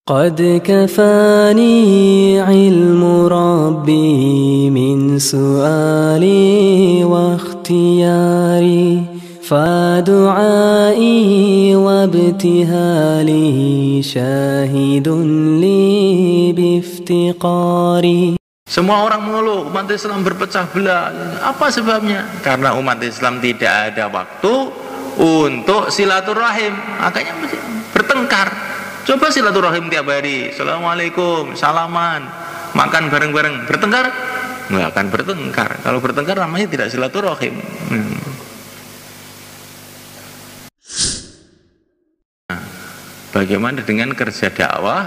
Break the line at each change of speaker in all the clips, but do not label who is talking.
قد كفاني علم ربي من سؤالي واختياري فدعائي وابتهالي شاهد لي بافتقاري.
Semua orang mengeluh umat Islam berpecah belah. Apa sebabnya? Karena umat Islam tidak ada waktu untuk silaturahim, makanya bertengkar. Coba silaturahim tiap hari, assalamualaikum, salaman, makan bareng-bareng. Bertengkar? Nggak akan bertengkar. Kalau bertengkar namanya tidak silaturahim. Nah, bagaimana dengan kerja dakwah?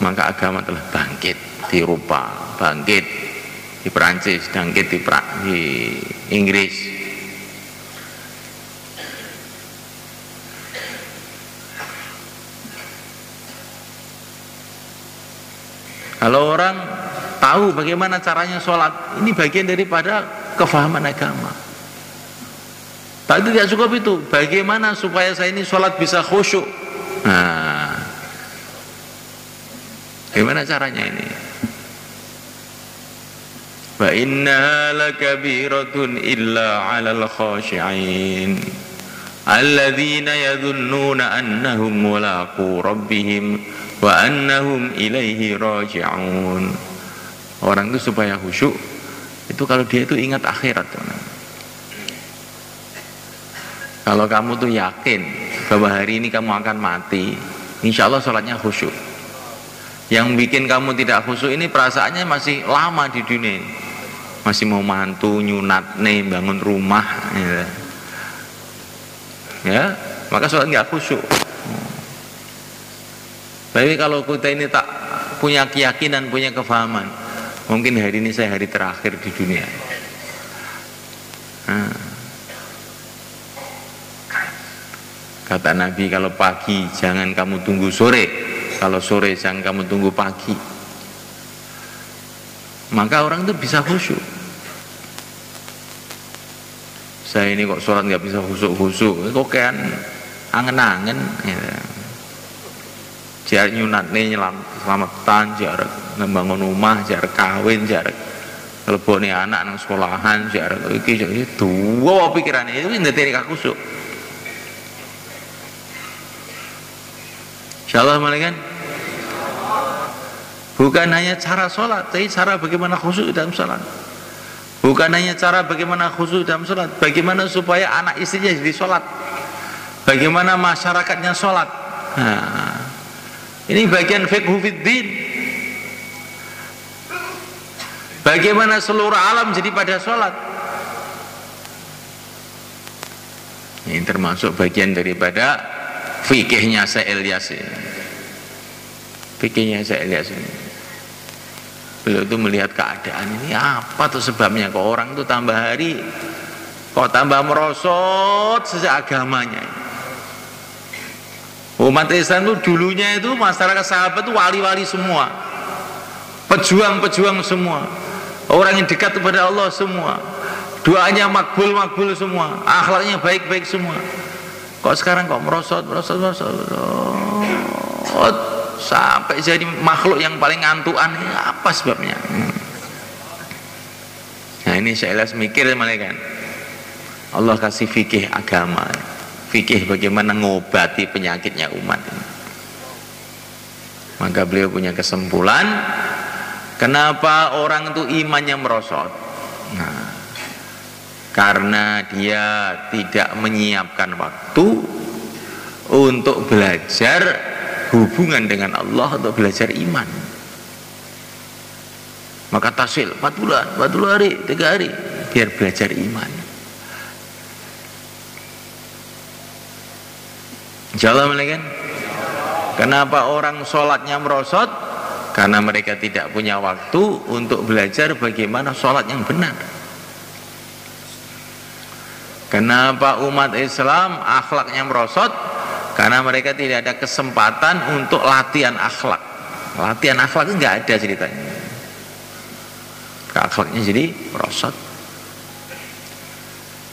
Maka agama telah bangkit di Eropa, bangkit di Perancis, bangkit di Inggris. Kalau orang tahu bagaimana caranya sholat, ini bagian daripada kefahaman agama. Tapi tidak cukup itu, bagaimana supaya saya ini sholat bisa khusyuk. Nah, bagaimana caranya ini? Wa inna lakabiratun illa 'alal khashi'in alladzina yadhunnuna annahum mulaqu rabbihim wa annahum ilaihi raji'un. Orang itu supaya khusyuk itu kalau dia itu ingat akhirat. Kalau kamu tuh yakin bahwa hari ini kamu akan mati, insya Allah sholatnya khusyuk. Yang bikin kamu tidak khusyuk ini perasaannya masih lama di dunia, masih mau mantu, nyunat nih, bangun rumah ya, maka sholat nggak khusyuk. Tapi kalau kita ini tak punya keyakinan, punya kefahaman, mungkin hari ini saya hari terakhir di dunia. Nah, kata Nabi, kalau pagi jangan kamu tunggu sore, kalau sore jangan kamu tunggu pagi. Maka orang itu bisa khusyuk. Saya ini kok sholat nggak bisa khusyuk, kok kayak angen-angen ya. Jarak nyunat nih, selamatan, jarak ngembangun rumah, jarak kawin, jarak lebone anak nang sekolahan, jarak iki dua pikiran itu ndeteni khusyuk. Insyaallah malaikat. Bukan hanya cara sholat, tapi cara bagaimana khusyuk dalam sholat. Bukan hanya cara bagaimana khusyuk dalam sholat, bagaimana supaya anak istrinya jadi sholat, bagaimana masyarakatnya sholat. Nah, ini bagian fiqhu fiddin. Bagaimana seluruh alam jadi pada sholat. Ini termasuk bagian daripada fikihnya Syekh Ilyas. Fikihnya Syekh Ilyas ini. Beliau itu melihat keadaan ini, apa tuh sebabnya kok orang itu tambah hari kok tambah merosot sejak agamanya. Umat Islam itu dulunya itu masyarakat sahabat itu wali-wali semua, pejuang-pejuang semua, orang yang dekat kepada Allah semua, doanya makbul semua, akhlaknya baik-baik semua. Kok sekarang kok merosot sampai jadi makhluk yang paling ngantuan, ini apa sebabnya? Nah ini saya mikir malaikat, Allah kasih fikih agama, fikih bagaimana ngobati penyakitnya umat ini. Maka beliau punya kesimpulan, kenapa orang itu imannya merosot? Nah, karena dia tidak menyiapkan waktu untuk belajar hubungan dengan Allah, untuk belajar iman. Maka tasil 4 bulan, 40 hari, 3 hari biar belajar iman. Insyaallah malaikat. Kenapa orang sholatnya merosot? Karena mereka tidak punya waktu untuk belajar bagaimana sholat yang benar. Kenapa umat Islam akhlaknya merosot? Karena mereka tidak ada kesempatan untuk latihan akhlak. Latihan akhlak itu nggak ada ceritanya. Akhlaknya jadi merosot.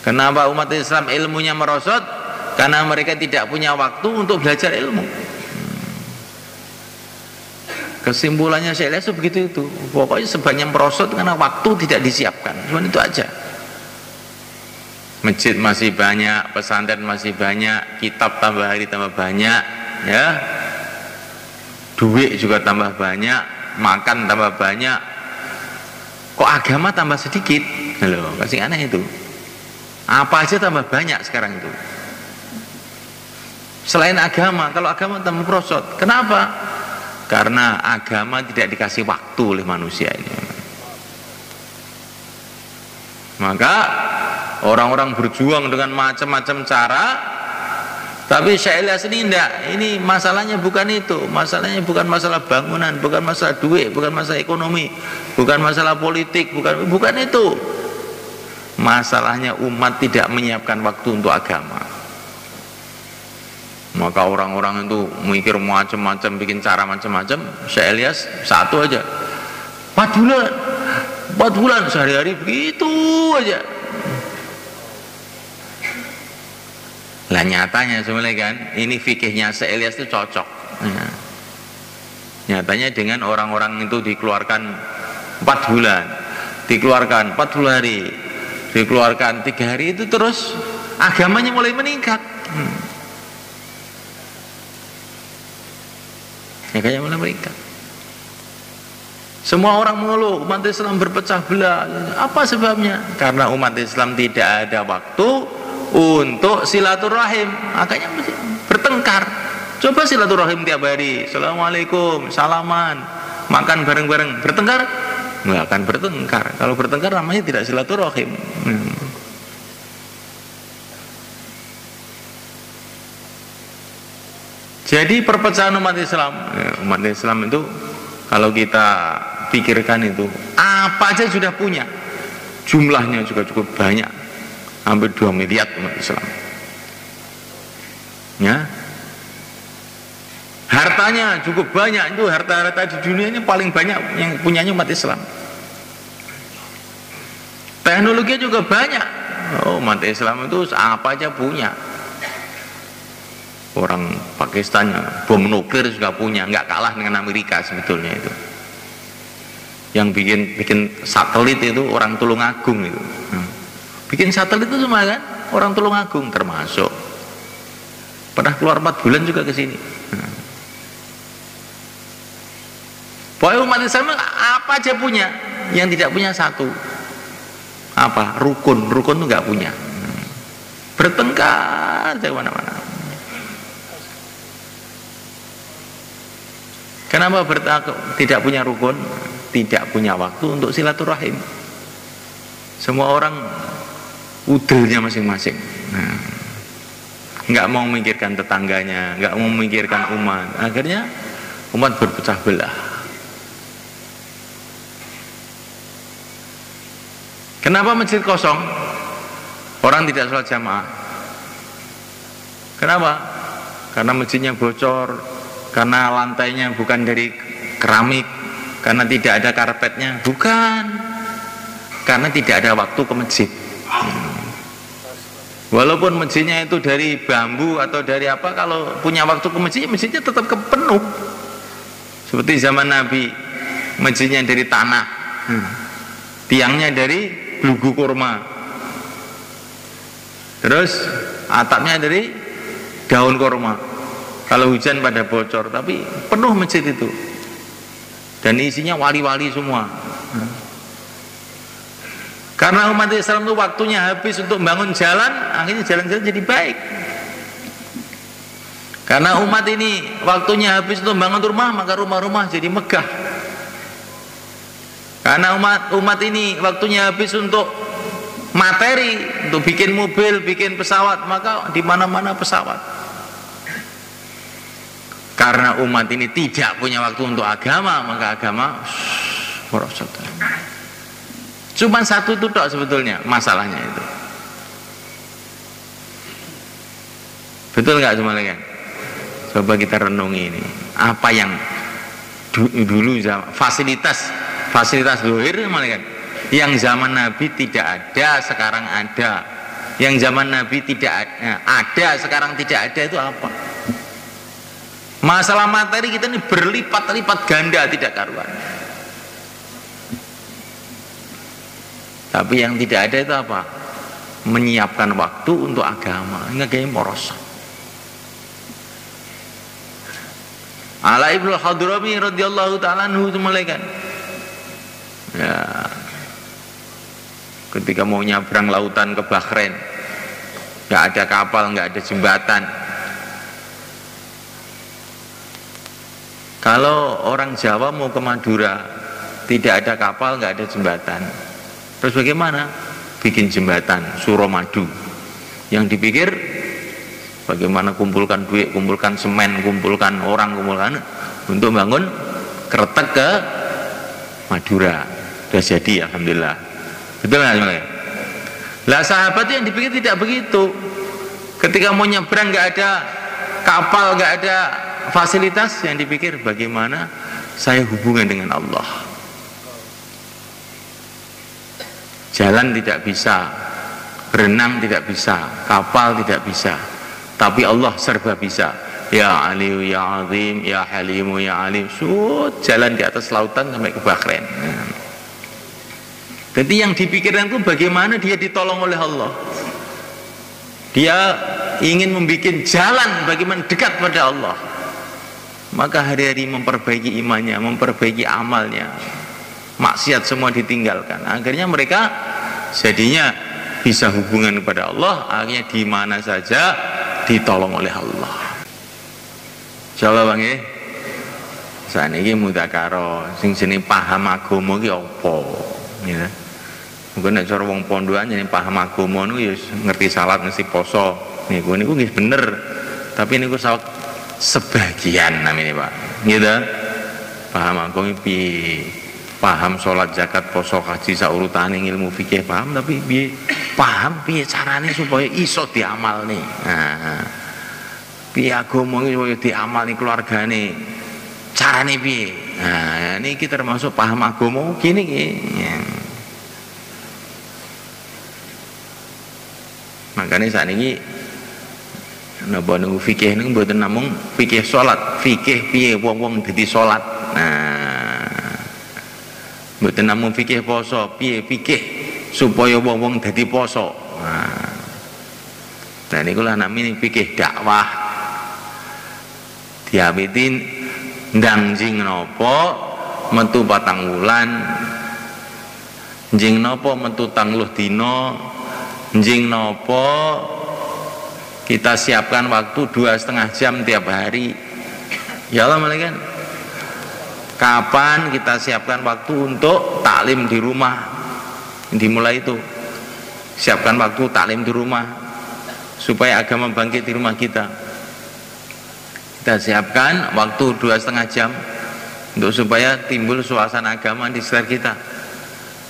Kenapa umat Islam ilmunya merosot? Karena mereka tidak punya waktu untuk belajar ilmu. kesimpulannya saya lihat begitu itu. Pokoknya sebanyak merosot karena waktu tidak disiapkan. Cuma itu aja. Masjid masih banyak, pesantren masih banyak, kitab tambah hari tambah banyak, ya. Duit juga tambah banyak, makan tambah banyak. Kok agama tambah sedikit? Loh, kasih aneh itu. Apa aja tambah banyak sekarang itu. Selain agama, kalau agama tambah merosot. Kenapa? Karena agama tidak dikasih waktu oleh manusia ini. Maka orang-orang berjuang dengan macam-macam cara, tapi Syekh Ilyas ini enggak. Ini masalahnya bukan itu. Masalahnya bukan masalah bangunan, bukan masalah duit, bukan masalah ekonomi, bukan masalah politik, bukan itu. Masalahnya umat tidak menyiapkan waktu untuk agama. Maka orang-orang itu mikir macam-macam, bikin cara macam-macam. Syekh Ilyas satu aja, 4 bulan sehari-hari begitu aja. Lah nyatanya sebenarnya kan, ini fikihnya Syekh Ilyas itu cocok. Nah, nyatanya dengan orang-orang itu dikeluarkan 4 bulan, dikeluarkan 40 hari, dikeluarkan 3 hari, itu terus agamanya mulai meningkat. Agamanya mulai meningkat. Semua orang mengeluh umat Islam berpecah belah. Apa sebabnya? Karena umat Islam tidak ada waktu untuk silaturahim, makanya bertengkar. Coba silaturahim tiap hari, assalamualaikum, salaman, makan bareng-bareng, bertengkar? Nggak akan bertengkar. Kalau bertengkar namanya tidak silaturahim. Jadi perpecahan umat Islam itu kalau kita pikirkan itu apa aja sudah punya, jumlahnya juga cukup banyak. Hampir 2 miliar umat Islam, ya. Hartanya cukup banyak, itu harta-harta di dunia ini paling banyak yang punyanya umat Islam. Teknologinya juga banyak. Umat Islam itu apa aja punya. Orang Pakistan bom nuklir juga punya, nggak kalah dengan Amerika sebetulnya itu. Yang bikin satelit itu orang Tulungagung itu. Bikin satelit itu semua kan orang Tulungagung termasuk. Pernah keluar 4 bulan juga ke sini. Pokoknya umat Islam apa aja punya, yang tidak punya satu. Apa? Rukun itu nggak punya. Bertengkar dari mana-mana. Kenapa tidak punya rukun? Tidak punya waktu untuk silaturahim. Semua orang udelnya masing-masing. Nggak mau memikirkan tetangganya, nggak mau memikirkan umat. Akhirnya umat berpecah belah. Kenapa masjid kosong? Orang tidak sholat jamaah. Kenapa? Karena masjidnya bocor, karena lantainya bukan dari keramik, karena tidak ada karpetnya, bukan. Karena tidak ada waktu ke masjid. Walaupun masjidnya itu dari bambu atau dari apa, kalau punya waktu ke masjid, masjidnya tetap penuh. Seperti zaman Nabi, masjidnya dari tanah, tiangnya dari lugu kurma, terus atapnya dari daun kurma. Kalau hujan pada bocor, tapi penuh masjid itu, dan isinya wali-wali semua. Karena umat Islam itu waktunya habis untuk membangun jalan, akhirnya jalan-jalan jadi baik. Karena umat ini waktunya habis untuk membangun rumah, maka rumah-rumah jadi megah. Karena umat ini waktunya habis untuk materi, untuk bikin mobil, bikin pesawat, maka di mana-mana pesawat. Karena umat ini tidak punya waktu untuk agama, maka agama merosot. Cuma satu itu tok sebetulnya masalahnya itu. Betul nggak semuanya? Coba kita renungi ini. Apa yang dulu fasilitas zahir yang zaman Nabi tidak ada, sekarang ada. Yang zaman Nabi tidak ada, sekarang tidak ada, itu apa? Masalah materi kita ini berlipat-lipat ganda tidak karuan. Tapi yang tidak ada itu apa? Menyiapkan waktu untuk agama. Ini kayak merosot. Ala ibnu Hadrami radhiyallahu ta'ala anhu itu malaikat. Ya. Ketika mau nyabrang lautan ke Bahrain, nggak ada kapal, nggak ada jembatan. Kalau orang Jawa mau ke Madura, tidak ada kapal, nggak ada jembatan. Terus bagaimana? Bikin jembatan Suramadu. Yang dipikir bagaimana kumpulkan duit, kumpulkan semen, kumpulkan orang, kumpulkan untuk bangun kretek ke Madura. Sudah jadi, alhamdulillah. Betul nggak? Lah sahabat yang dipikir tidak begitu. Ketika mau nyebrang nggak ada kapal, nggak ada fasilitas, yang dipikir bagaimana saya hubungan dengan Allah. Jalan tidak bisa, berenang tidak bisa, kapal tidak bisa, tapi Allah serba bisa. Ya Aliyu ya Azim, ya Halimu ya Alim. Jalan di atas lautan sampai ke Bahrain. Jadi yang dipikirkan itu bagaimana dia ditolong oleh Allah. Dia ingin membuat jalan bagaimana dekat pada Allah. Maka hari-hari memperbaiki imannya, memperbaiki amalnya. Maksiat semua ditinggalkan. Akhirnya mereka jadinya bisa hubungan kepada Allah. Akhirnya di mana saja ditolong oleh Allah. Insyaallah bang ya. Saat ini mudakaro, sing jenenge paham agama ki apa? Ya. Mungkin nek cara wong pondokan jenenge paham agama niku ya ngerti salat, ngerti poso. Niku nggih bener. Tapi niku sebagian namanya Pak. Gitu. Paham agama piye? Paham sholat, zakat, poso, haji, saurutane ilmu fikih paham, tapi piye paham piye carane supaya iso diamal nih. Nah, piye agama iki supaya diamal nih keluargane. Carane piye? Nah, ini kita termasuk paham agama gini ki. Ya. Makanya saat ini napa niku fikih niku mboten namung fikih sholat, fikih piye wong-wong dadi sholat. Nah, mboten namung fikih poso, piye fikih supaya wong-wong dadi poso. Nah, dan niku lah namine fikih dakwah. Diawitin ndang jing napa metu 4 wulan, jing napa metu 30 dina, jing napa kita siapkan waktu 2,5 jam tiap hari. Ya Allah malaikat. Kapan kita siapkan waktu untuk taklim di rumah? Dimulai itu. Siapkan waktu taklim di rumah supaya agama bangkit di rumah kita. Kita siapkan waktu 2,5 jam untuk supaya timbul suasana agama di sekitar kita.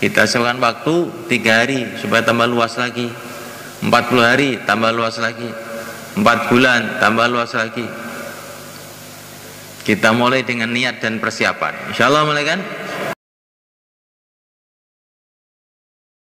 Kita siapkan waktu 3 hari supaya tambah luas lagi. 40 hari tambah luas lagi. 4 bulan tambah luas lagi. Kita mulai dengan niat dan persiapan. Insyaallah malaikat.